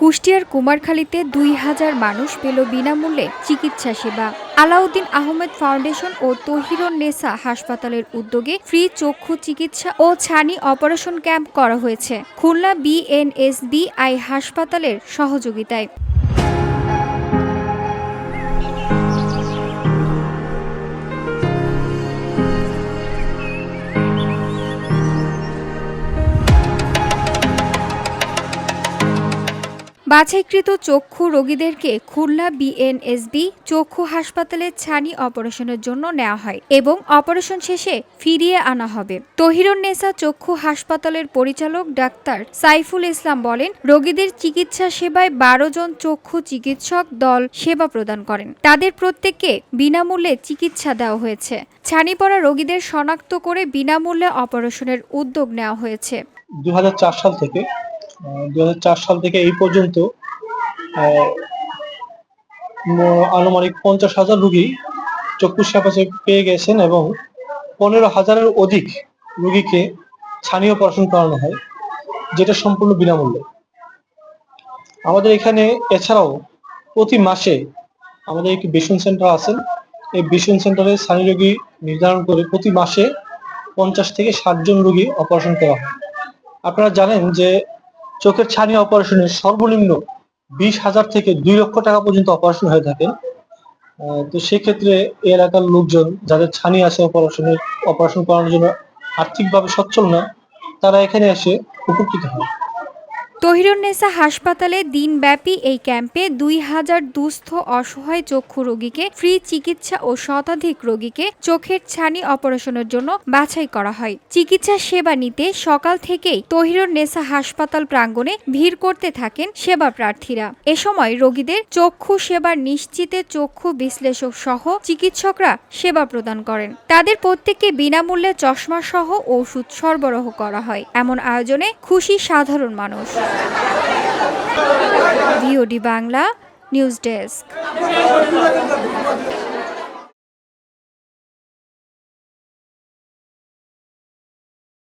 কুষ্টিয়ার কুমারখালীতে ২,০০০ মানুষ পেল বিনামূল্যে চিকিৎসা সেবা। আলাউদ্দিন আহমেদ ফাউন্ডেশন ও তহিরুন্নেসা হাসপাতালের উদ্যোগে ফ্রি চক্ষু চিকিৎসা ও ছানি অপারেশন ক্যাম্প করা হয়েছে খুলনা বিএনএসবিআই হাসপাতালের সহযোগিতায়। বাছাইকৃত চক্ষু রোগীদেরকে খুলনা বিএনএসবি চক্ষু হাসপাতালে ছানি অপারেশনের জন্য নেওয়া হয় এবং অপারেশন শেষে ফিরিয়ে আনা হবে। তহিরুন্নেসা চক্ষু হাসপাতালের পরিচালক ডাক্তার সাইফুল ইসলাম বলেন, রোগীদের চিকিৎসা সেবায় ১২ জন চক্ষু চিকিৎসক দল সেবা প্রদান করেন। তাদের প্রত্যেককে বিনামূল্যে চিকিৎসা দেওয়া হয়েছে। ছানি পড়া রোগীদের শনাক্ত করে বিনামূল্যে অপারেশনের উদ্যোগ নেওয়া হয়েছে। 2004 সাল থেকে এই পর্যন্ত আনুমানিক 50,000 রোগী চক্ষু সেবা পেয়ে গেছেন এবং 15,000-এর অধিক রোগীকে ছানি অপারেশন করানো হয়, যেটা সম্পূর্ণ বিনামূল্যে। আমাদের এখানে এছাড়াও প্রতি মাসে আমাদের একটি ভিশন সেন্টার আছেন। এই ভিশন সেন্টারে ছানি রোগী নির্ধারণ করে প্রতি মাসে 50 থেকে 60 জন রোগী অপারেশন করা হয়। আপনারা জানেন যে চোখের ছানি অপারেশনের সর্বনিম্ন 20,000 থেকে 2 লক্ষ টাকা পর্যন্ত অপারেশন হয়ে থাকে। তো সেক্ষেত্রে এই এলাকার লোকজন যাদের ছানি আছে অপারেশন করানোর জন্য আর্থিকভাবে সচ্ছল না, তারা এখানে এসে উপকৃত হয়। তহিরুন্নেসা হাসপাতালে দিনব্যাপী এই ক্যাম্পে ২,০০০ দুস্থ অসহায় চক্ষু রোগীকে ফ্রি চিকিৎসা ও শতাধিক রোগীকে চোখের ছানি অপারেশনের জন্য বাছাই করা হয়। চিকিৎসা সেবা নিতে সকাল থেকেই তহিরুন্নেসা হাসপাতাল প্রাঙ্গণে ভিড় করতে থাকেন সেবা প্রার্থীরা। এ সময় রোগীদের চক্ষু সেবার নিশ্চিতে চক্ষু বিশ্লেষক সহ চিকিৎসকরা সেবা প্রদান করেন। তাদের প্রত্যেককে বিনামূল্যে চশমা সহ ওষুধ সরবরাহ করা হয়। এমন আয়োজনে খুশি সাধারণ মানুষ। VOD Bangla news desk.